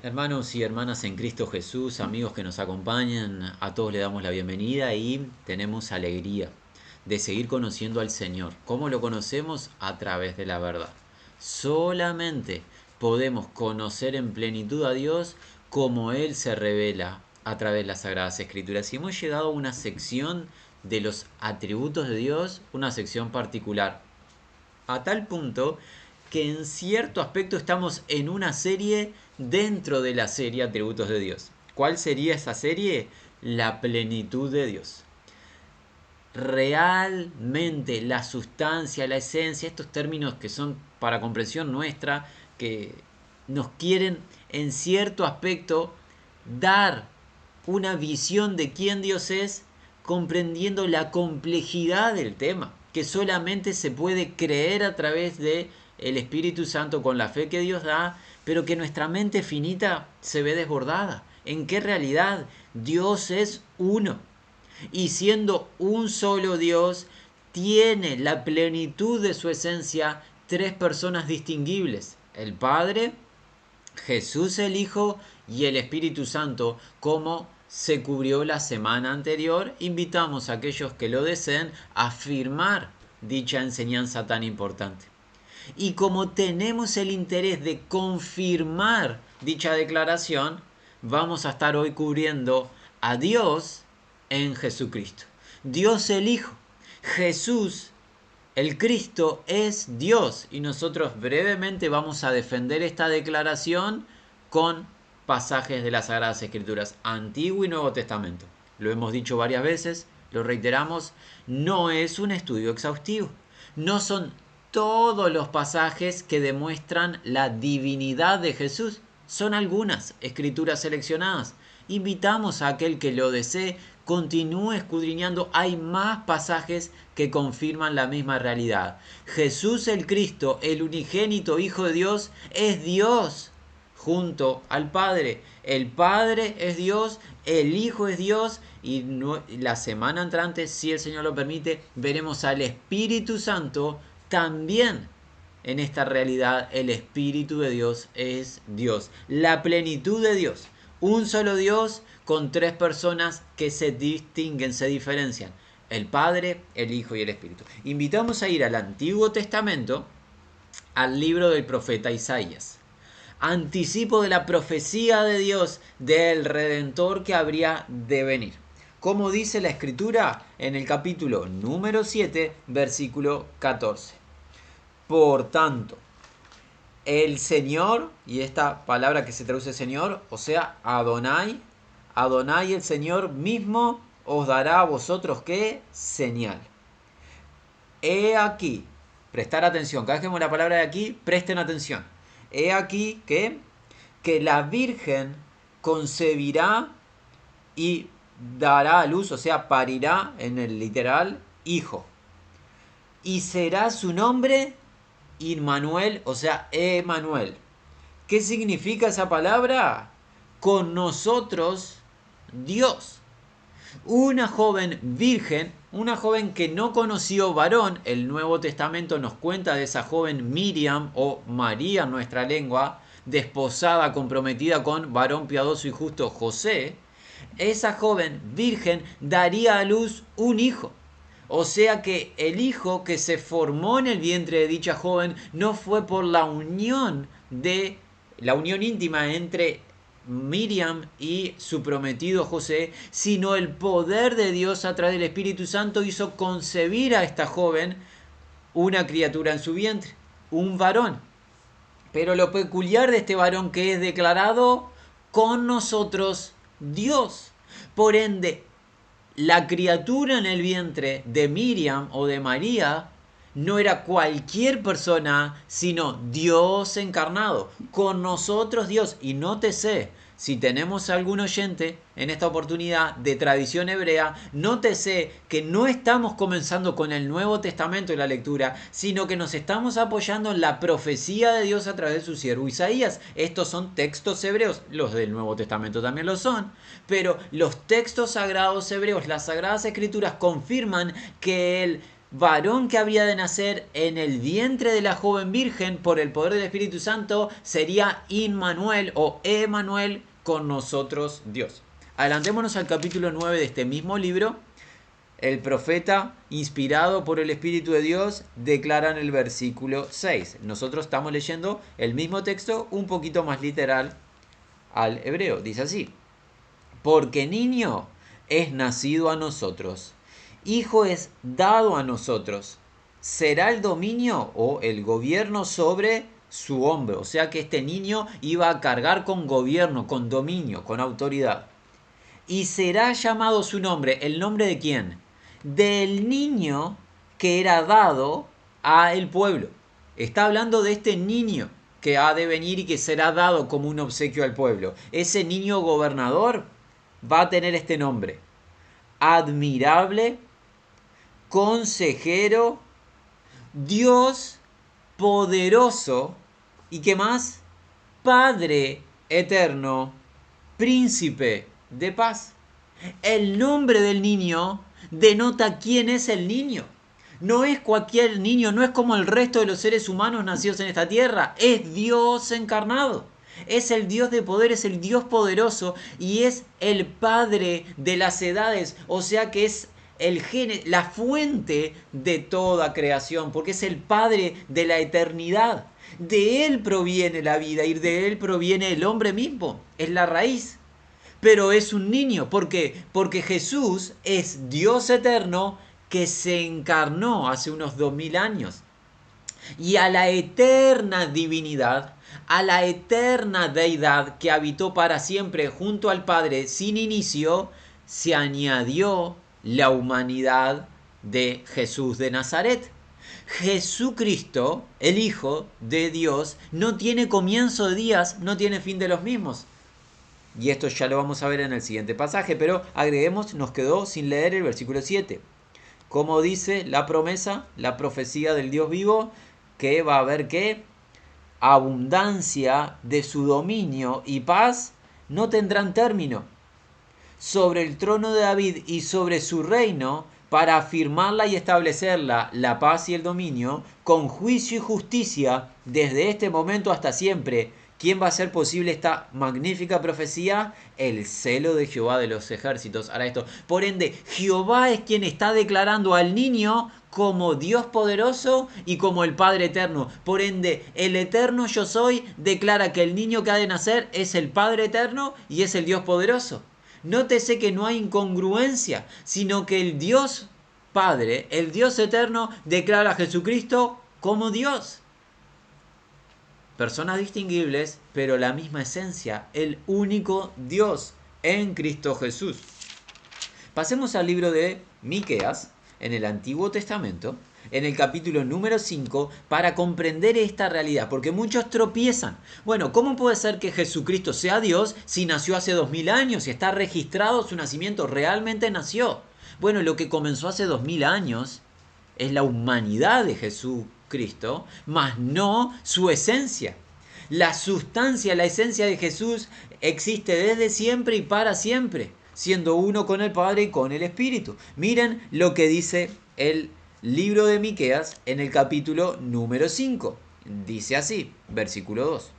Hermanos y hermanas en Cristo Jesús, amigos que nos acompañan, a todos les damos la bienvenida y tenemos alegría de seguir conociendo al Señor. ¿Cómo lo conocemos? A través de la verdad. Solamente podemos conocer en plenitud a Dios como Él se revela a través de las Sagradas Escrituras. Y hemos llegado a una sección de los atributos de Dios, una sección particular. A tal punto que en cierto aspecto estamos en una serie dentro de la serie Atributos de Dios. ¿Cuál sería esa serie? La plenitud de Dios. Realmente la sustancia, la esencia, estos términos que son para comprensión nuestra, que nos quieren en cierto aspecto dar una visión de quién Dios es, comprendiendo la complejidad del tema, que solamente se puede creer a través de el Espíritu Santo con la fe que Dios da, pero que nuestra mente finita se ve desbordada. ¿En qué realidad? Dios es uno. Y siendo un solo Dios, tiene la plenitud de su esencia tres personas distinguibles: el Padre, Jesús el Hijo y el Espíritu Santo, como se cubrió la semana anterior. Invitamos a aquellos que lo deseen a afirmar dicha enseñanza tan importante. Y como tenemos el interés de confirmar dicha declaración, vamos a estar hoy cubriendo a Dios en Jesucristo. Dios el Hijo. Jesús, el Cristo, es Dios. Y nosotros brevemente vamos a defender esta declaración con pasajes de las Sagradas Escrituras, Antiguo y Nuevo Testamento. Lo hemos dicho varias veces, lo reiteramos, no es un estudio exhaustivo. No son todos los pasajes que demuestran la divinidad de Jesús. Son algunas escrituras seleccionadas. Invitamos a aquel que lo desee, continúe escudriñando. Hay más pasajes que confirman la misma realidad. Jesús el Cristo, el unigénito Hijo de Dios, es Dios junto al Padre. El Padre es Dios, el Hijo es Dios, y la semana entrante, si el Señor lo permite, veremos al Espíritu Santo también. En esta realidad, el Espíritu de Dios es Dios, la plenitud de Dios, un solo Dios con tres personas que se distinguen, se diferencian: el Padre, el Hijo y el Espíritu. Invitamos a ir al Antiguo Testamento, al libro del profeta Isaías. Anticipo de la profecía de Dios del Redentor que habría de venir. Como dice la Escritura en el capítulo número 7, versículo 14. Por tanto, el Señor, y esta palabra que se traduce Señor, o sea, Adonai, Adonai el Señor mismo os dará a vosotros ¿qué? Señal. He aquí, prestar atención, cada vez que vemos la palabra de aquí, presten atención. He aquí que la Virgen concebirá y dará a luz, o sea, parirá en el literal, hijo. Y será su nombre Immanuel, o sea, Emanuel. ¿Qué significa esa palabra? Con nosotros, Dios. Una joven virgen, una joven que no conoció varón. El Nuevo Testamento nos cuenta de esa joven Miriam, o María en nuestra lengua, desposada, comprometida con varón piadoso y justo José. Esa joven virgen daría a luz un hijo. O sea que el hijo que se formó en el vientre de dicha joven no fue por la unión íntima entre Miriam y su prometido José, sino el poder de Dios a través del Espíritu Santo hizo concebir a esta joven una criatura en su vientre, un varón. Pero lo peculiar de este varón que es declarado con nosotros Dios. Por ende, la criatura en el vientre de Miriam o de María no era cualquier persona, sino Dios encarnado. Con nosotros Dios. Y nótese, si tenemos algún oyente en esta oportunidad de tradición hebrea, nótese que no estamos comenzando con el Nuevo Testamento y la lectura, sino que nos estamos apoyando en la profecía de Dios a través de su siervo Isaías. Estos son textos hebreos, los del Nuevo Testamento también lo son, pero los textos sagrados hebreos, las Sagradas Escrituras, confirman que el varón que habría de nacer en el vientre de la joven virgen por el poder del Espíritu Santo, sería Immanuel o Emanuel, con nosotros Dios. Adelantémonos al capítulo 9 de este mismo libro. El profeta, inspirado por el Espíritu de Dios, declara en el versículo 6. Nosotros estamos leyendo el mismo texto un poquito más literal al hebreo. Dice así: porque niño es nacido a nosotros, hijo es dado a nosotros, será el dominio o el gobierno sobre su hombro. O sea que este niño iba a cargar con gobierno, con dominio, con autoridad. Y será llamado su nombre. ¿El nombre de quién? Del niño que era dado a el pueblo. Está hablando de este niño que ha de venir y que será dado como un obsequio al pueblo. Ese niño gobernador va a tener este nombre: admirable, consejero, Dios poderoso, y ¿qué más? Padre eterno, príncipe de paz. El nombre del niño denota quién es el niño. No es cualquier niño, no es como el resto de los seres humanos nacidos en esta tierra. Es Dios encarnado. Es el Dios de poder, es el Dios poderoso y es el Padre de las edades. O sea que es la fuente de toda creación, porque es el Padre de la eternidad. De Él proviene la vida y de Él proviene el hombre mismo. Es la raíz. Pero es un niño. ¿Por qué? Porque Jesús es Dios eterno que se encarnó hace unos 2000 años. Y a la eterna divinidad, a la eterna deidad que habitó para siempre junto al Padre sin inicio, se añadió la humanidad de Jesús de Nazaret. Jesucristo, el Hijo de Dios, no tiene comienzo de días, no tiene fin de los mismos. Y esto ya lo vamos a ver en el siguiente pasaje, pero agreguemos, nos quedó sin leer el versículo 7. Como dice la promesa, la profecía del Dios vivo, que va a haber que abundancia de su dominio y paz no tendrán término sobre el trono de David y sobre su reino, para afirmarla y establecerla, la paz y el dominio, con juicio y justicia desde este momento hasta siempre. ¿Quién va a hacer posible esta magnífica profecía? El celo de Jehová de los ejércitos hará esto. Por ende, Jehová es quien está declarando al niño como Dios poderoso y como el Padre eterno. Por ende, el eterno yo soy declara que el niño que ha de nacer es el Padre eterno y es el Dios poderoso. Nótese que no hay incongruencia, sino que el Dios Padre, el Dios eterno, declara a Jesucristo como Dios. Personas distinguibles, pero la misma esencia, el único Dios en Cristo Jesús. Pasemos al libro de Miqueas, en el Antiguo Testamento, en el capítulo número 5, para comprender esta realidad, porque muchos tropiezan. Bueno, ¿cómo puede ser que Jesucristo sea Dios si nació hace 2000 años y está registrado su nacimiento? Realmente nació. Bueno, lo que comenzó hace 2000 años es la humanidad de Jesucristo, mas no su esencia. La sustancia, la esencia de Jesús existe desde siempre y para siempre, siendo uno con el Padre y con el Espíritu. Miren lo que dice el libro de Miqueas en el capítulo número 5. Dice así, versículo 2.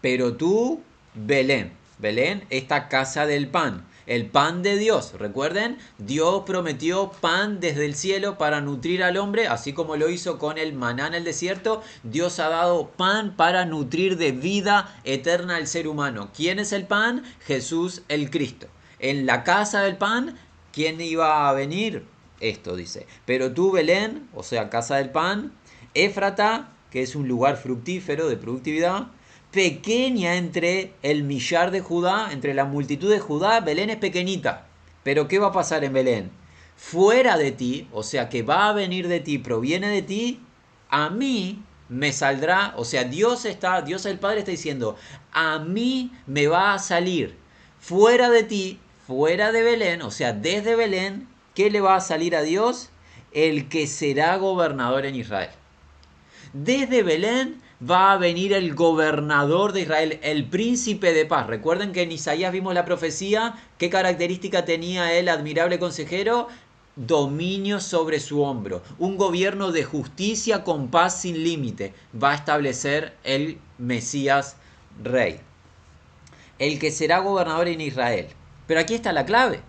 Pero tú, Belén, Belén, esta casa del pan, el pan de Dios. Recuerden, Dios prometió pan desde el cielo para nutrir al hombre, así como lo hizo con el maná en el desierto. Dios ha dado pan para nutrir de vida eterna al ser humano. ¿Quién es el pan? Jesús el Cristo. En la casa del pan, ¿quién iba a venir? Esto dice, pero tú, Belén, o sea, casa del pan, Éfrata, que es un lugar fructífero de productividad, pequeña entre el millar de Judá, entre la multitud de Judá, Belén es pequeñita. Pero ¿qué va a pasar en Belén? Fuera de ti, o sea, que va a venir de ti, proviene de ti, a mí me saldrá, o sea, Dios el Padre está diciendo, a mí me va a salir fuera de ti, fuera de Belén, o sea, desde Belén, ¿qué le va a salir a Dios? El que será gobernador en Israel. Desde Belén va a venir el gobernador de Israel, el príncipe de paz. Recuerden que en Isaías vimos la profecía. ¿Qué característica tenía el admirable consejero? dominio sobre su hombro, un gobierno de justicia con paz sin límite, va a establecer el Mesías rey, el que será gobernador en Israel. Pero aquí está la clave.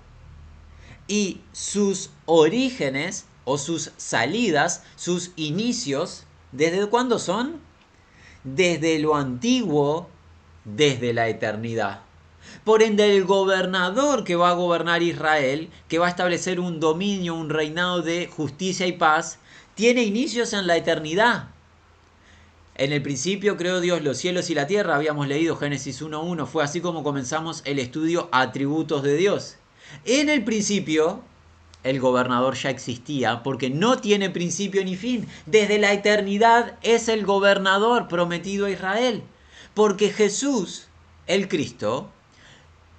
Y sus orígenes o sus salidas, sus inicios, ¿desde cuándo son? Desde lo antiguo, desde la eternidad. Por ende, el gobernador que va a gobernar Israel, que va a establecer un dominio, un reinado de justicia y paz, tiene inicios en la eternidad. En el principio creó Dios los cielos y la tierra, habíamos leído Génesis 1.1, fue así como comenzamos el estudio atributos de Dios. En el principio, el gobernador ya existía porque no tiene principio ni fin. Desde la eternidad es el gobernador prometido a Israel. Porque Jesús, el Cristo,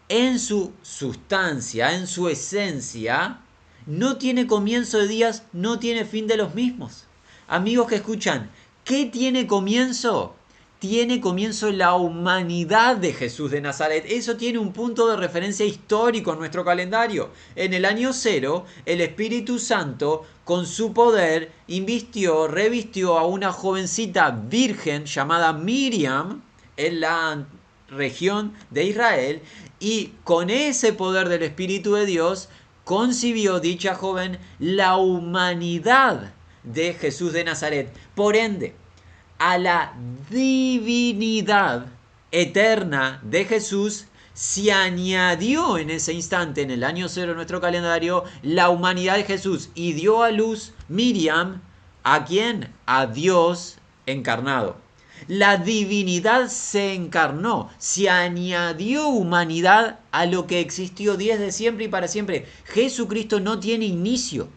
en su sustancia, en su esencia, no tiene comienzo de días, no tiene fin de los mismos. Amigos que escuchan, ¿qué tiene comienzo? Tiene comienzo la humanidad de Jesús de Nazaret. Eso tiene un punto de referencia histórico en nuestro calendario. En el año 0, el Espíritu Santo, con su poder, revistió a una jovencita virgen llamada Miriam en la región de Israel, y con ese poder del Espíritu de Dios concibió dicha joven la humanidad de Jesús de Nazaret. Por ende, a la divinidad eterna de Jesús se añadió en ese instante, en el año 0 de nuestro calendario, la humanidad de Jesús, y dio a luz Miriam, ¿a quién? A Dios encarnado. La divinidad se encarnó, se añadió humanidad a lo que existió desde siempre y para siempre. Jesucristo no tiene inicio,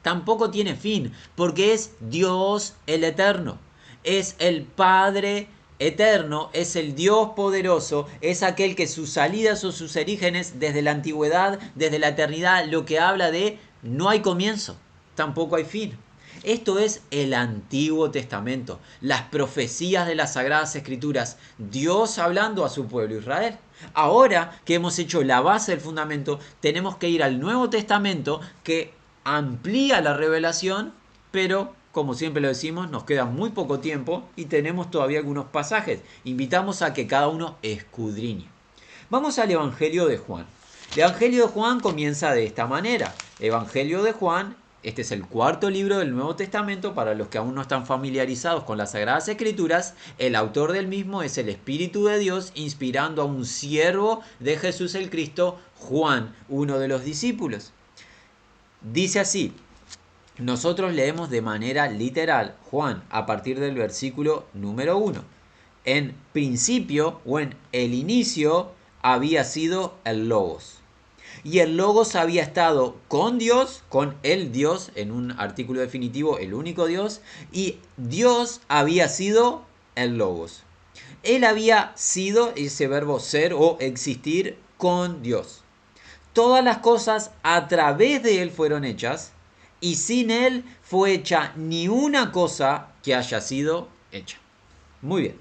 tampoco tiene fin, porque es Dios el Eterno, es el Padre eterno, es el Dios poderoso, es aquel que sus salidas o sus orígenes desde la antigüedad, desde la eternidad, lo que habla de no hay comienzo, tampoco hay fin. Esto es el Antiguo Testamento, las profecías de las Sagradas Escrituras, Dios hablando a su pueblo Israel. Ahora que hemos hecho la base del fundamento, tenemos que ir al Nuevo Testamento, que amplía la revelación, pero como siempre lo decimos, nos queda muy poco tiempo y tenemos todavía algunos pasajes. Invitamos a que cada uno escudriñe. Vamos al Evangelio de Juan. El Evangelio de Juan comienza de esta manera. Evangelio de Juan, este es el cuarto libro del Nuevo Testamento. Para los que aún no están familiarizados con las Sagradas Escrituras, el autor del mismo es el Espíritu de Dios inspirando a un siervo de Jesús el Cristo, Juan, uno de los discípulos. Dice así, nosotros leemos de manera literal Juan a partir del versículo número 1. En principio o en el inicio había sido el Logos. Y el Logos había estado con Dios, con el Dios, en un artículo definitivo, el único Dios, y Dios había sido el Logos. Él había sido, ese verbo ser o existir, con Dios. Todas las cosas a través de Él fueron hechas, y sin Él fue hecha ni una cosa que haya sido hecha. Muy bien.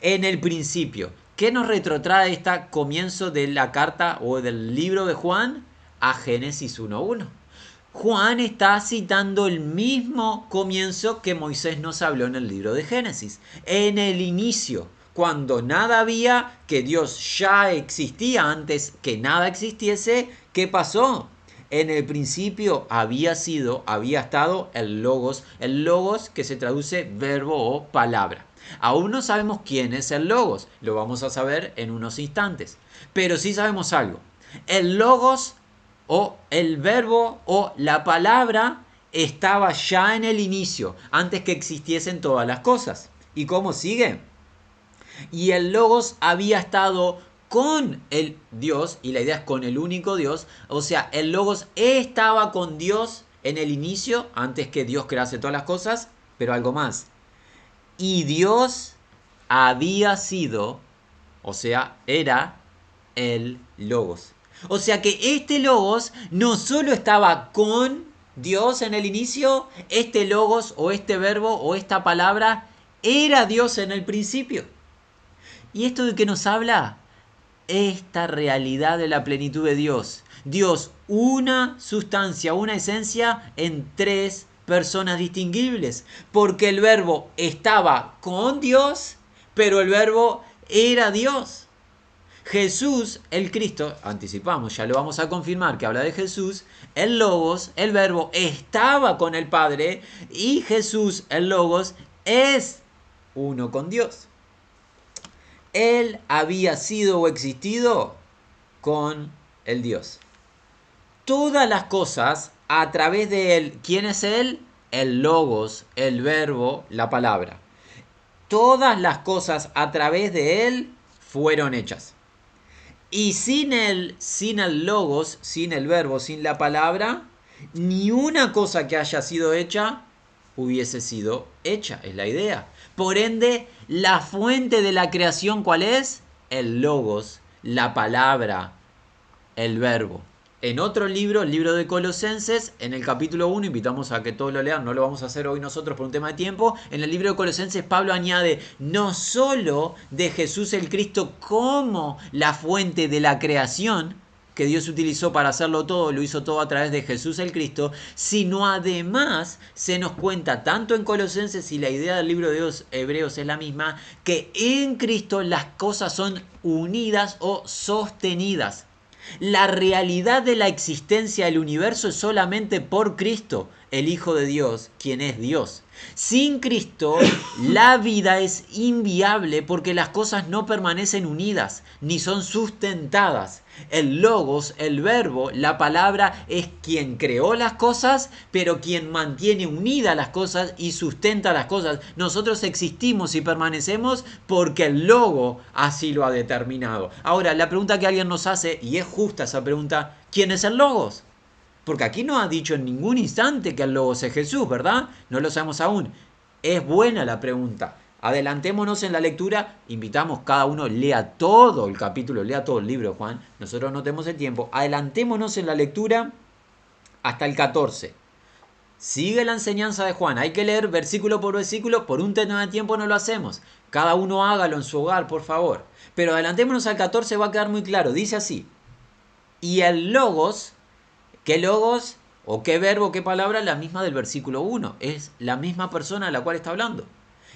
En el principio, ¿qué nos retrotrae este comienzo de la carta o del libro de Juan? A Génesis 1.1. Juan está citando el mismo comienzo que Moisés nos habló en el libro de Génesis. En el inicio, cuando nada había, que Dios ya existía antes que nada existiese, ¿qué pasó? En el principio había estado el Logos que se traduce verbo o palabra. Aún no sabemos quién es el Logos, lo vamos a saber en unos instantes. Pero sí sabemos algo. El Logos o el verbo o la palabra estaba ya en el inicio, antes que existiesen todas las cosas. ¿Y cómo sigue? Y el Logos había estado con el Dios, y la idea es con el único Dios, o sea, el Logos estaba con Dios en el inicio, antes que Dios crease todas las cosas, pero algo más. Y Dios había sido, o sea, era el Logos. O sea que este Logos no solo estaba con Dios en el inicio, este Logos o este verbo o esta palabra era Dios en el principio. ¿Y esto de qué nos habla? esta realidad de la plenitud de Dios. Dios, una sustancia, una esencia en tres personas distinguibles. Porque el verbo estaba con Dios, pero el verbo era Dios. Jesús, el Cristo, anticipamos, ya lo vamos a confirmar que habla de Jesús, el Logos, el verbo, estaba con el Padre y Jesús, el Logos, es uno con Dios. Él había sido o existido con el Dios. Todas las cosas a través de Él. ¿Quién es Él? El Logos, el verbo, la palabra. Todas las cosas a través de Él fueron hechas. Y sin el logos, sin el verbo, sin la palabra, ni una cosa que haya sido hecha hubiese sido hecha, es la idea. Por ende, la fuente de la creación, ¿cuál es? El logos, la palabra, el verbo. En otro libro, el libro de Colosenses, en el capítulo 1, invitamos a que todos lo lean, no lo vamos a hacer hoy nosotros por un tema de tiempo. En el libro de Colosenses, Pablo añade no solo de Jesús el Cristo como la fuente de la creación, que Dios utilizó para hacerlo todo, lo hizo todo a través de Jesús el Cristo, sino además se nos cuenta tanto en Colosenses, y la idea del libro de los Hebreos es la misma, que en Cristo las cosas son unidas o sostenidas. La realidad de la existencia del universo es solamente por Cristo, el Hijo de Dios, quien es Dios. Sin Cristo, la vida es inviable porque las cosas no permanecen unidas, ni son sustentadas. El logos, el verbo, la palabra es quien creó las cosas, pero quien mantiene unidas las cosas y sustenta las cosas. Nosotros existimos y permanecemos porque el logo así lo ha determinado. Ahora, la pregunta que alguien nos hace, y es justa esa pregunta, ¿quién es el logos? Porque aquí no ha dicho en ningún instante que el logos es Jesús, ¿verdad? No lo sabemos aún. Es buena la pregunta. Adelantémonos en la lectura, invitamos cada uno, lea todo el capítulo, lea todo el libro, Juan. Nosotros no tenemos el tiempo. Adelantémonos en la lectura hasta el 14. Sigue la enseñanza de Juan. Hay que leer versículo por versículo. Por un tema de tiempo no lo hacemos. Cada uno hágalo en su hogar, por favor. Pero adelantémonos al 14, va a quedar muy claro. Dice así. Y el logos, ¿qué logos o qué verbo, qué palabra? La misma del versículo 1. Es la misma persona a la cual está hablando.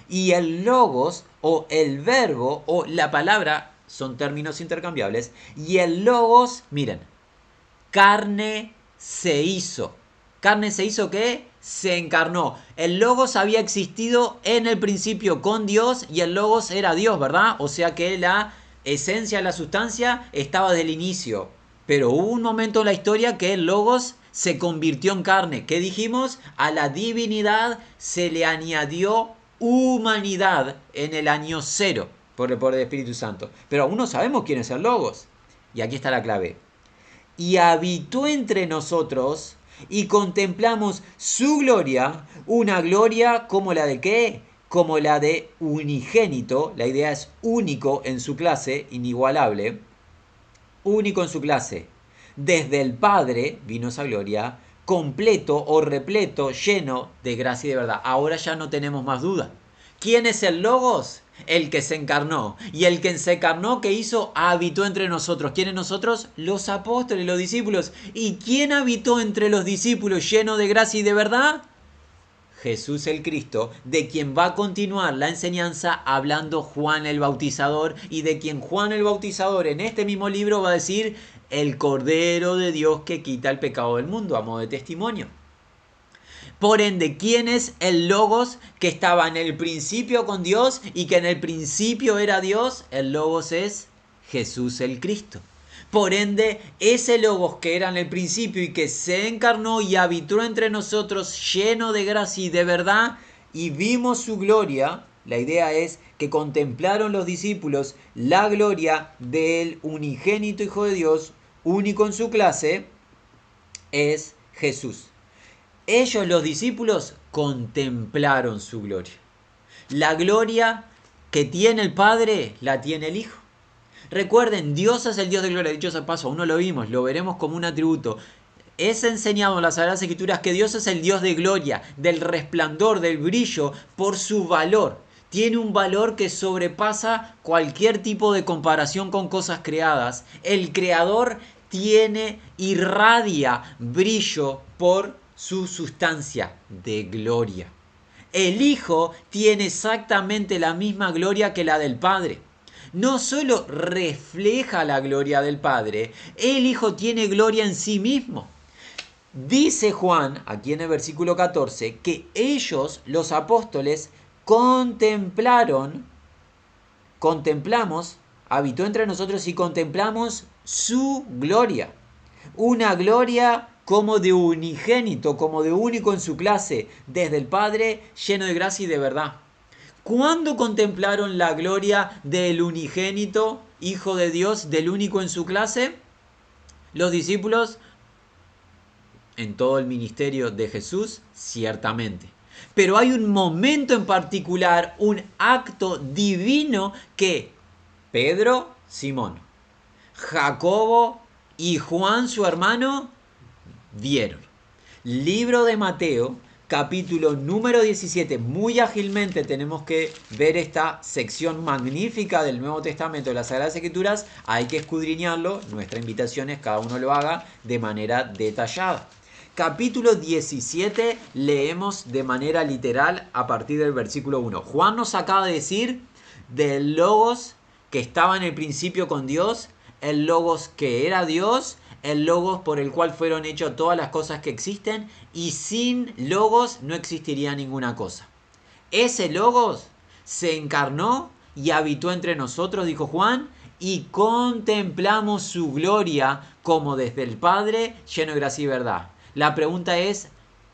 Y el logos o el verbo o la palabra son términos intercambiables. Y el logos, miren, carne se hizo. ¿Carne se hizo qué? Se encarnó. El logos había existido en el principio con Dios y el logos era Dios, ¿verdad? O sea que la esencia, la sustancia estaba desde el inicio. Pero hubo un momento en la historia que el logos se convirtió en carne. ¿Qué dijimos? A la divinidad se le añadió humanidad en el año 0 por el poder del Espíritu Santo. Pero aún no sabemos quién es el logos. Y aquí está la clave. Y habitó entre nosotros y contemplamos su gloria, una gloria como la de ¿qué? Como la de unigénito. La idea es único en su clase, inigualable. Único en su clase. Desde el Padre vino esa gloria, completo o repleto, lleno de gracia y de verdad. Ahora ya no tenemos más duda. ¿Quién es el Logos? El que se encarnó. Y el que se encarnó, ¿qué hizo? Habitó entre nosotros. ¿Quiénes nosotros? Los apóstoles, los discípulos. ¿Y quién habitó entre los discípulos lleno de gracia y de verdad? Jesús el Cristo, de quien va a continuar la enseñanza hablando Juan el Bautizador y de quien Juan el Bautizador en este mismo libro va a decir el Cordero de Dios que quita el pecado del mundo a modo de testimonio. Por ende, ¿quién es el Logos que estaba en el principio con Dios y que en el principio era Dios? El Logos es Jesús el Cristo. Por ende, ese Logos que era en el principio y que se encarnó y habitó entre nosotros lleno de gracia y de verdad, y vimos su gloria. La idea es que contemplaron los discípulos la gloria del unigénito Hijo de Dios, único en su clase, es Jesús. Ellos, los discípulos, contemplaron su gloria. La gloria que tiene el Padre, la tiene el Hijo. Recuerden, Dios es el Dios de gloria. Dicho sea paso, aún no lo vimos, lo veremos como un atributo. Es enseñado en las Sagradas Escrituras que Dios es el Dios de gloria, del resplandor, del brillo, por su valor. tiene un valor que sobrepasa cualquier tipo de comparación con cosas creadas. El creador irradia brillo por su sustancia de gloria. El Hijo tiene exactamente la misma gloria que la del Padre. No solo refleja la gloria del Padre, el Hijo tiene gloria en sí mismo. Dice Juan, aquí en el versículo 14, que ellos, los apóstoles, contemplamos, habitó entre nosotros y contemplamos su gloria. Una gloria como de unigénito, como de único en su clase, desde el Padre, lleno de gracia y de verdad. ¿Cuándo contemplaron la gloria del unigénito, Hijo de Dios, del único en su clase? Los discípulos en todo el ministerio de Jesús, ciertamente. Pero hay un momento en particular, un acto divino que Pedro, Simón, Jacobo y Juan, su hermano, vieron. Libro de Mateo, capítulo número 17. Muy ágilmente tenemos que ver esta sección magnífica del Nuevo Testamento de las Sagradas Escrituras. Hay que escudriñarlo. Nuestra invitación es que cada uno lo haga de manera detallada. Capítulo 17 leemos de manera literal a partir del versículo 1. Juan nos acaba de decir del Logos que estaba en el principio con Dios, el Logos que era Dios, el Logos por el cual fueron hechas todas las cosas que existen, y sin Logos no existiría ninguna cosa. Ese Logos se encarnó y habitó entre nosotros, dijo Juan, y contemplamos su gloria como desde el Padre, lleno de gracia y verdad. La pregunta es,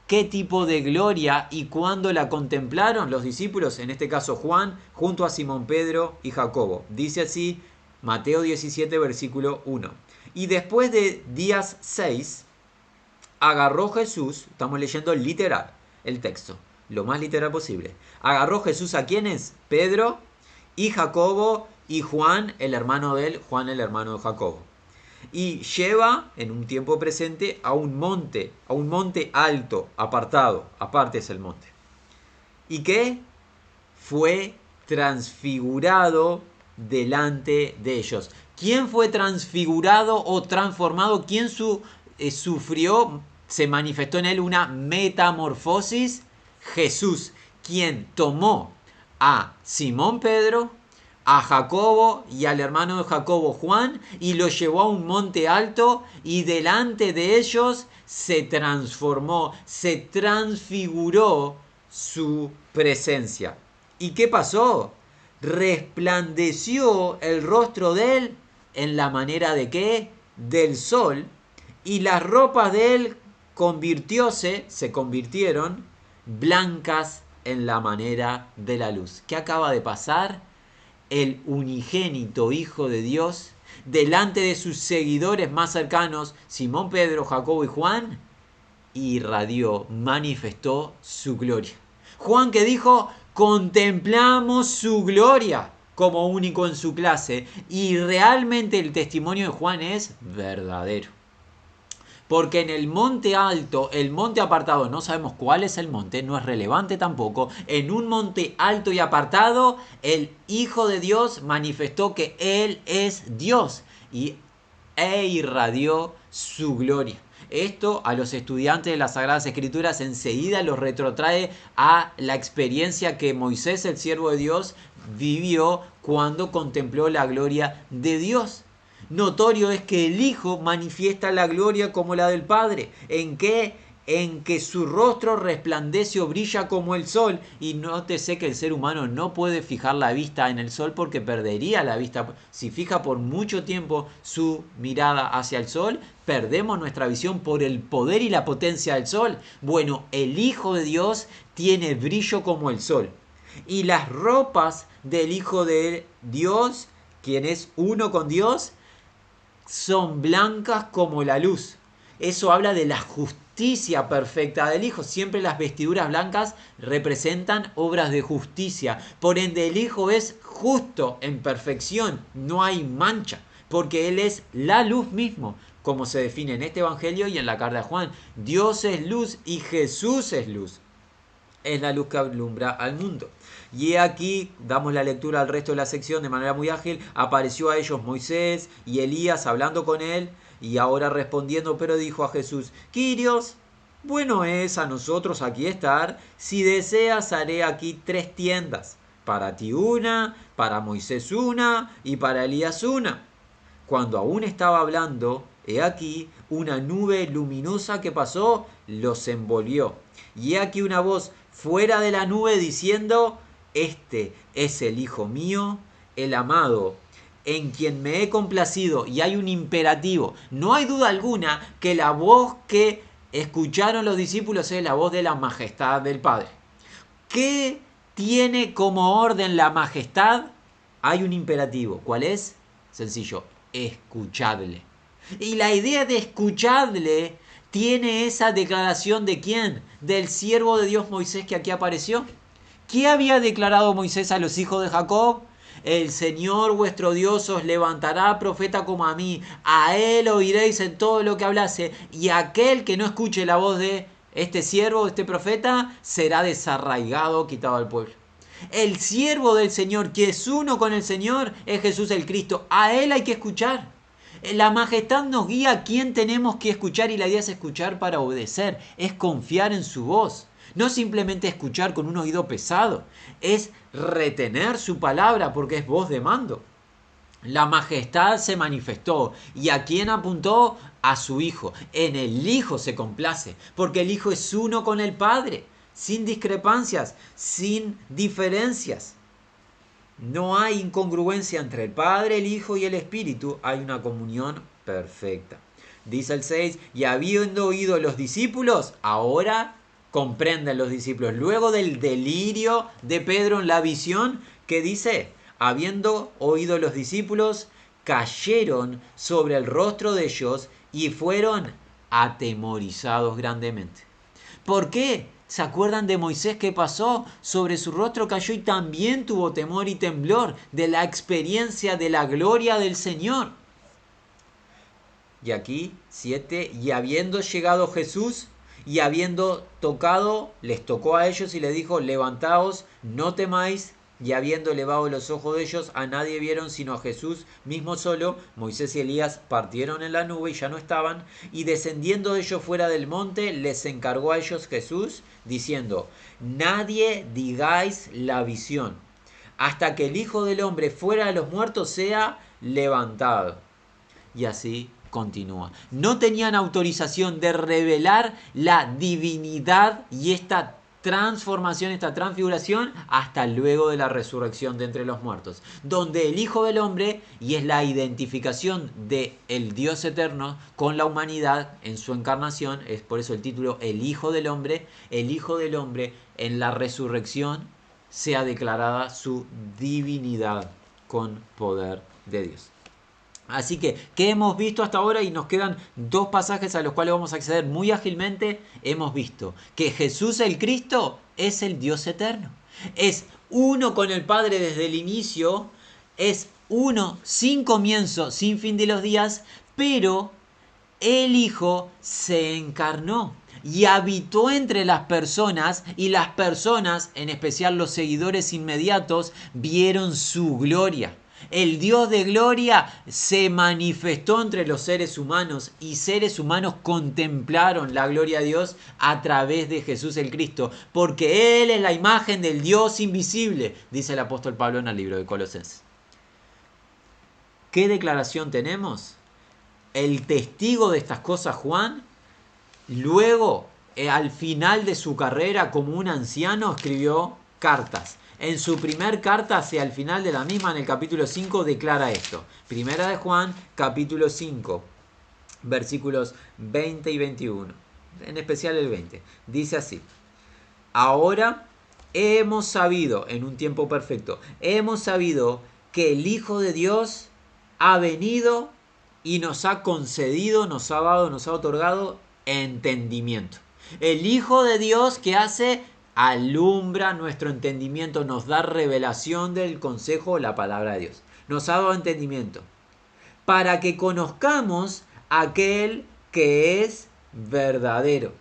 ¿qué tipo de gloria y cuándo la contemplaron los discípulos? En este caso Juan, junto a Simón Pedro y Jacobo. Dice así Mateo 17, versículo 1. Y después de días 6, agarró Jesús, estamos leyendo literal el texto, lo más literal posible. Agarró Jesús a quienes? Pedro y Jacobo y Juan, el hermano de él, Juan el hermano de Jacobo. Y lleva en un tiempo presente a un monte alto, apartado, aparte es el monte. Y que fue transfigurado delante de ellos. ¿Quién fue transfigurado o transformado? ¿Quién sufrió, se manifestó en él una metamorfosis? Jesús, quien tomó a Simón Pedro, a Jacobo y al hermano de Jacobo Juan, y los llevó a un monte alto, y delante de ellos se transformó, se transfiguró su presencia. ¿Y qué pasó? Resplandeció el rostro de él en la manera de ¿qué? Del sol, y las ropas de él se convirtieron blancas en la manera de la luz. ¿Qué acaba de pasar? El unigénito Hijo de Dios, delante de sus seguidores más cercanos, Simón, Pedro, Jacobo y Juan, irradió, manifestó su gloria. Juan que dijo, contemplamos su gloria como único en su clase, y realmente el testimonio de Juan es verdadero. Porque en el monte alto, el monte apartado, no sabemos cuál es el monte, no es relevante tampoco. En un monte alto y apartado, el Hijo de Dios manifestó que Él es Dios e irradió su gloria. Esto a los estudiantes de las Sagradas Escrituras enseguida los retrotrae a la experiencia que Moisés, el siervo de Dios, vivió cuando contempló la gloria de Dios. Notorio es que el Hijo manifiesta la gloria como la del Padre. ¿En qué? En que su rostro resplandece o brilla como el sol. Y nótese que el ser humano no puede fijar la vista en el sol porque perdería la vista. Si fija por mucho tiempo su mirada hacia el sol, perdemos nuestra visión por el poder y la potencia del sol. Bueno, el Hijo de Dios tiene brillo como el sol. Y las ropas del Hijo de Dios, quien es uno con Dios, son blancas como la luz. Eso habla de la justicia perfecta del Hijo. Siempre las vestiduras blancas representan obras de justicia. Por ende, el Hijo es justo en perfección. No hay mancha, porque Él es la luz mismo, como se define en este Evangelio y en la carta de Juan. Dios es luz y Jesús es luz. Es la luz que alumbra al mundo. Y aquí damos la lectura al resto de la sección de manera muy ágil. Apareció a ellos Moisés y Elías hablando con él, y ahora respondiendo, pero dijo a Jesús: Quirios, bueno es a nosotros aquí estar. Si deseas, haré aquí 3 tiendas, para ti una, para Moisés una, y para Elías una. Cuando aún estaba hablando, he aquí una nube luminosa que pasó, los envolvió. Y he aquí una voz fuera de la nube diciendo: Este es el Hijo mío, el amado, en quien me he complacido. Y hay un imperativo. No hay duda alguna que la voz que escucharon los discípulos es la voz de la majestad del Padre. ¿Qué tiene como orden la majestad? Hay un imperativo. ¿Cuál es? Sencillo: escuchadle. Y la idea de escuchadle tiene esa declaración de ¿quién? Del siervo de Dios Moisés que aquí apareció. ¿Qué había declarado Moisés a los hijos de Jacob? El Señor vuestro Dios os levantará profeta como a mí. A él oiréis en todo lo que hablase. Y aquel que no escuche la voz de este siervo, de este profeta, será desarraigado, quitado al pueblo. El siervo del Señor, que es uno con el Señor, es Jesús el Cristo. A él hay que escuchar. La majestad nos guía a quién tenemos que escuchar, y la idea es escuchar para obedecer, es confiar en su voz. No simplemente escuchar con un oído pesado, es retener su palabra porque es voz de mando. La majestad se manifestó. ¿Y a quién apuntó? A su Hijo. En el Hijo se complace, porque el Hijo es uno con el Padre, sin discrepancias, sin diferencias. No hay incongruencia entre el Padre, el Hijo y el Espíritu. Hay una comunión perfecta. Dice el 6, y habiendo oído los discípulos, ahora comprenden los discípulos. Luego del delirio de Pedro en la visión, ¿qué dice? Habiendo oído los discípulos, cayeron sobre el rostro de ellos y fueron atemorizados grandemente. ¿Por qué? ¿Se acuerdan de Moisés que pasó? Sobre su rostro cayó y también tuvo temor y temblor de la experiencia de la gloria del Señor. Y aquí, 7, y habiendo llegado Jesús y habiendo tocado, les tocó a ellos y les dijo: levantaos, no temáis. Y habiendo elevado los ojos de ellos, a nadie vieron sino a Jesús mismo solo. Moisés y Elías partieron en la nube y ya no estaban. Y descendiendo ellos fuera del monte, les encargó a ellos Jesús, diciendo: nadie digáis la visión, hasta que el Hijo del Hombre fuera de los muertos sea levantado. Y así continúa. No tenían autorización de revelar la divinidad y esta transformación, esta transfiguración, hasta luego de la resurrección de entre los muertos, donde el Hijo del Hombre, y es la identificación de el Dios eterno con la humanidad en su encarnación, es por eso el título el Hijo del Hombre en la resurrección sea declarada su divinidad con poder de Dios. Así que, ¿qué hemos visto hasta ahora? Y nos quedan 2 pasajes a los cuales vamos a acceder muy ágilmente. Hemos visto que Jesús el Cristo es el Dios eterno. Es uno con el Padre desde el inicio. Es uno sin comienzo, sin fin de los días. Pero el Hijo se encarnó y habitó entre las personas, y las personas, en especial los seguidores inmediatos, vieron su gloria. El Dios de gloria se manifestó entre los seres humanos, y seres humanos contemplaron la gloria de Dios a través de Jesús el Cristo, porque Él es la imagen del Dios invisible, dice el apóstol Pablo en el libro de Colosenses. ¿Qué declaración tenemos? El testigo de estas cosas, Juan, luego, al final de su carrera como un anciano, escribió cartas. En su primer carta, hacia el final de la misma, en el capítulo 5, declara esto. Primera de Juan, capítulo 5, versículos 20 y 21. En especial el 20. Dice así: ahora hemos sabido, en un tiempo perfecto, hemos sabido que el Hijo de Dios ha venido y nos ha concedido, nos ha dado, nos ha otorgado entendimiento. El Hijo de Dios, ¿qué hace? Alumbra nuestro entendimiento, nos da revelación del consejo, la palabra de Dios. Nos ha dado entendimiento para que conozcamos aquel que es verdadero.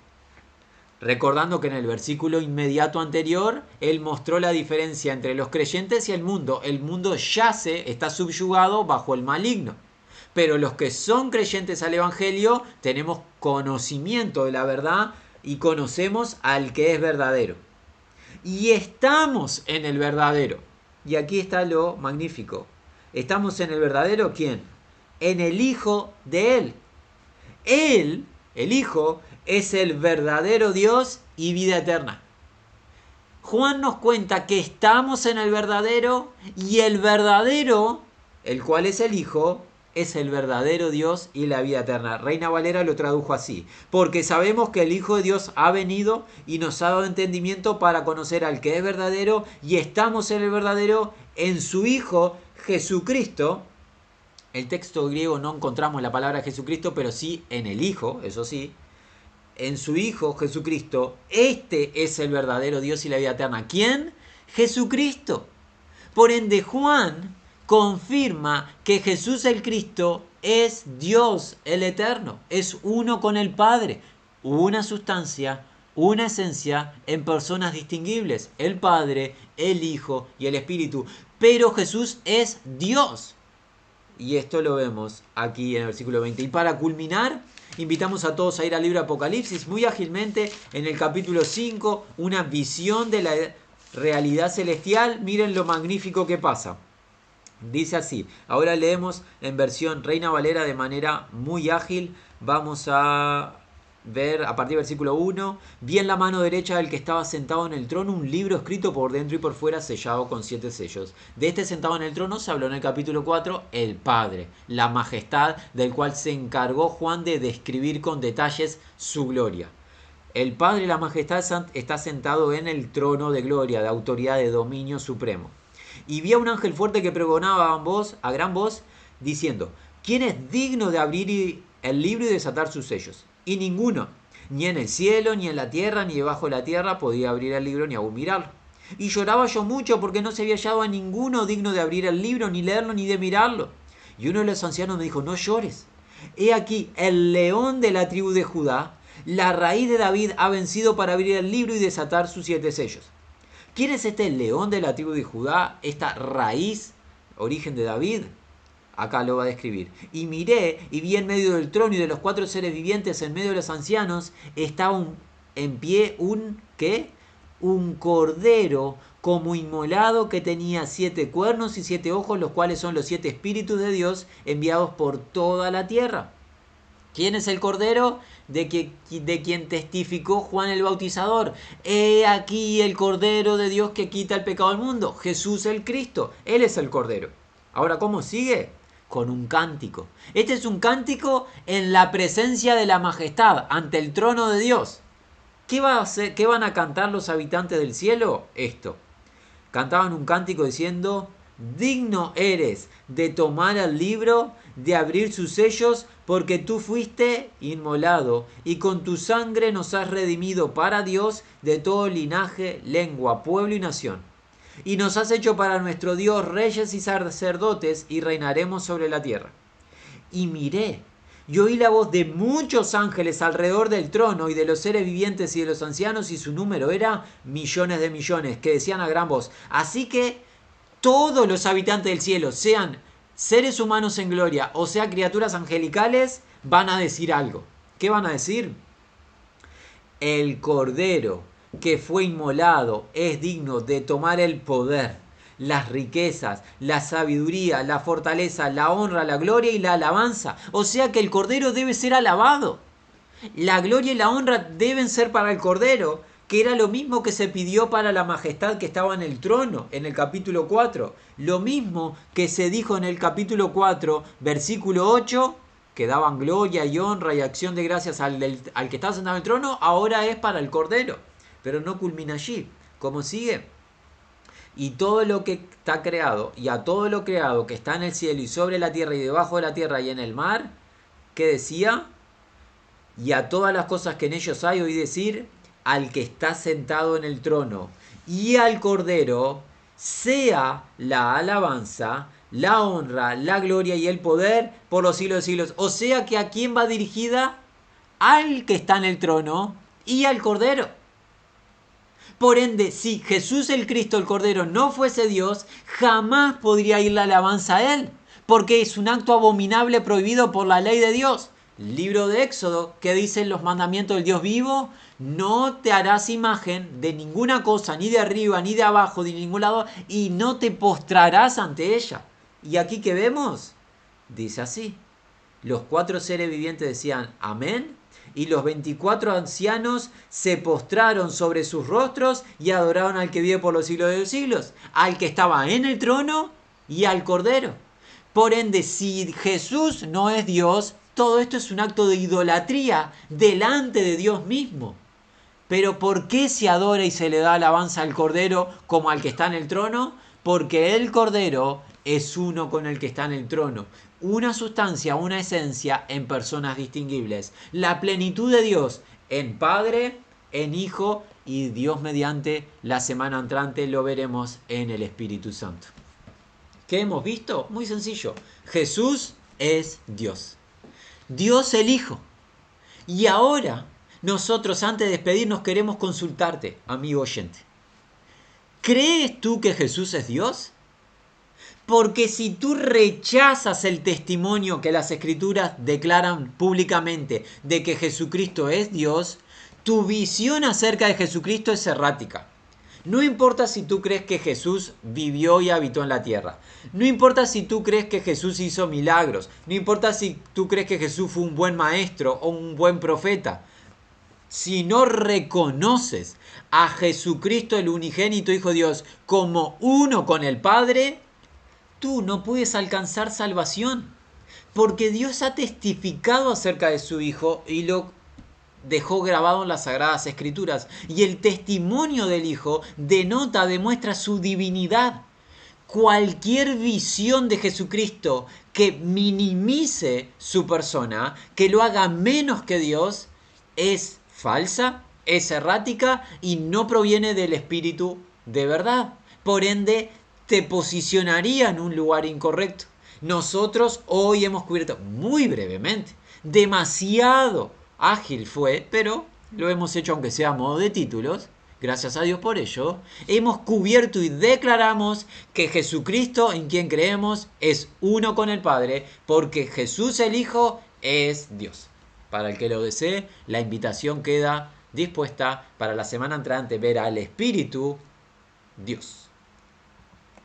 Recordando que en el versículo inmediato anterior, él mostró la diferencia entre los creyentes y el mundo. El mundo yace, está subyugado bajo el maligno. Pero los que son creyentes al Evangelio tenemos conocimiento de la verdad y conocemos al que es verdadero. Y estamos en el verdadero. Y aquí está lo magnífico. ¿Estamos en el verdadero quién? En el Hijo de Él. Él, el Hijo, es el verdadero Dios y vida eterna. Juan nos cuenta que estamos en el verdadero y el verdadero, el cual es el Hijo, es el verdadero Dios y la vida eterna. Reina Valera lo tradujo así: porque sabemos que el Hijo de Dios ha venido y nos ha dado entendimiento para conocer al que es verdadero, y estamos en el verdadero, en su Hijo Jesucristo. El texto griego no encontramos la palabra Jesucristo, pero sí en el Hijo, eso sí. En su Hijo Jesucristo, este es el verdadero Dios y la vida eterna. ¿Quién? Jesucristo. Por ende, Juan confirma que Jesús el Cristo es Dios el Eterno, es uno con el Padre, una sustancia, una esencia en personas distinguibles, el Padre, el Hijo y el Espíritu. Pero Jesús es Dios. Y esto lo vemos aquí en el versículo 20. Y para culminar, invitamos a todos a ir al libro de Apocalipsis muy ágilmente. En el capítulo 5, una visión de la realidad celestial. Miren lo magnífico que pasa. Dice así. Ahora leemos en versión Reina Valera de manera muy ágil. Vamos a ver a partir del versículo 1. Vi en la mano derecha del que estaba sentado en el trono un libro escrito por dentro y por fuera, sellado con 7 sellos. De este sentado en el trono se habló en el capítulo 4, el Padre, la majestad, del cual se encargó Juan de describir con detalles su gloria. El Padre y la majestad está sentado en el trono de gloria, de autoridad, de dominio supremo. Y vi a un ángel fuerte que pregonaba a gran voz, diciendo: ¿quién es digno de abrir el libro y desatar sus sellos? Y ninguno, ni en el cielo, ni en la tierra, ni debajo de la tierra, podía abrir el libro ni aún mirarlo. Y lloraba yo mucho porque no se había hallado a ninguno digno de abrir el libro, ni leerlo, ni de mirarlo. Y uno de los ancianos me dijo: no llores. He aquí, el león de la tribu de Judá, la raíz de David, ha vencido para abrir el libro y desatar sus 7 sellos. ¿Quién es este león de la tribu de Judá? Esta raíz, origen de David. Acá lo va a describir. Y miré y vi en medio del trono y de los 4 seres vivientes, en medio de los ancianos, estaba en pie ¿qué? Un cordero como inmolado, que tenía 7 cuernos y 7 ojos, los cuales son los 7 espíritus de Dios enviados por toda la tierra. ¿Quién es el cordero? De quien testificó Juan el Bautizador. He aquí el cordero de Dios que quita el pecado del mundo. Jesús el Cristo. Él es el cordero. Ahora, ¿cómo sigue? Con un cántico. Este es un cántico en la presencia de la majestad, ante el trono de Dios. ¿Qué van a cantar los habitantes del cielo? Esto. Cantaban un cántico diciendo: digno eres de tomar el libro, de abrir sus sellos, porque tú fuiste inmolado y con tu sangre nos has redimido para Dios de todo linaje, lengua, pueblo y nación. Y nos has hecho para nuestro Dios reyes y sacerdotes, y reinaremos sobre la tierra. Y miré, y oí la voz de muchos ángeles alrededor del trono y de los seres vivientes y de los ancianos, y su número era millones de millones, que decían a gran voz: así que todos los habitantes del cielo, sean seres humanos en gloria o sea criaturas angelicales, van a decir algo. ¿Qué van a decir? El cordero que fue inmolado es digno de tomar el poder, las riquezas, la sabiduría, la fortaleza, la honra, la gloria y la alabanza. O sea que el cordero debe ser alabado. La gloria y la honra deben ser para el cordero, que era lo mismo que se pidió para la majestad que estaba en el trono, en el capítulo 4. Lo mismo que se dijo en el capítulo 4, versículo 8, que daban gloria y honra y acción de gracias al que estaba sentado en el trono, ahora es para el cordero. Pero no culmina allí. ¿Cómo sigue? Y todo lo que está creado, y a todo lo creado que está en el cielo y sobre la tierra y debajo de la tierra y en el mar, ¿qué decía? Y a todas las cosas que en ellos hay, oí decir: al que está sentado en el trono y al cordero sea la alabanza, la honra, la gloria y el poder por los siglos de siglos. O sea que ¿a quién va dirigida? Al que está en el trono y al Cordero. Por ende, si Jesús el Cristo, el Cordero, no fuese Dios, jamás podría ir la alabanza a Él, porque es un acto abominable prohibido por la ley de Dios. Libro de Éxodo, que dicen los mandamientos del Dios vivo: no te harás imagen de ninguna cosa, ni de arriba, ni de abajo, ni de ningún lado, y no te postrarás ante ella. ¿Y aquí qué vemos? Dice así: los 4 seres vivientes decían amén, y los 24 ancianos se postraron sobre sus rostros y adoraron al que vive por los siglos de los siglos, al que estaba en el trono y al Cordero. Por ende, si Jesús no es Dios, todo esto es un acto de idolatría delante de Dios mismo. Pero ¿por qué se adora y se le da alabanza al Cordero como al que está en el trono? Porque el Cordero es uno con el que está en el trono. Una sustancia, una esencia en personas distinguibles. La plenitud de Dios en Padre, en Hijo y Dios mediante la semana entrante lo veremos en el Espíritu Santo. ¿Qué hemos visto? Muy sencillo. Jesús es Dios. Dios el Hijo. Y ahora nosotros, antes de despedirnos, queremos consultarte, amigo oyente. ¿Crees tú que Jesús es Dios? Porque si tú rechazas el testimonio que las Escrituras declaran públicamente de que Jesucristo es Dios, tu visión acerca de Jesucristo es errática. No importa si tú crees que Jesús vivió y habitó en la tierra. No importa si tú crees que Jesús hizo milagros. No importa si tú crees que Jesús fue un buen maestro o un buen profeta. Si no reconoces a Jesucristo, el unigénito Hijo de Dios, como uno con el Padre, tú no puedes alcanzar salvación. Porque Dios ha testificado acerca de su Hijo y lo dejó grabado en las Sagradas Escrituras. Y el testimonio del Hijo denota, demuestra su divinidad. Cualquier visión de Jesucristo que minimice su persona, que lo haga menos que Dios, es falsa, es errática y no proviene del Espíritu de verdad. Por ende, te posicionaría en un lugar incorrecto. Nosotros hoy hemos cubierto muy brevemente, demasiado ágil fue, pero lo hemos hecho aunque sea a modo de títulos. Gracias a Dios por ello. Hemos cubierto y declaramos que Jesucristo, en quien creemos, es uno con el Padre, porque Jesús el Hijo es Dios. Para el que lo desee, la invitación queda dispuesta para la semana entrante ver al Espíritu Dios.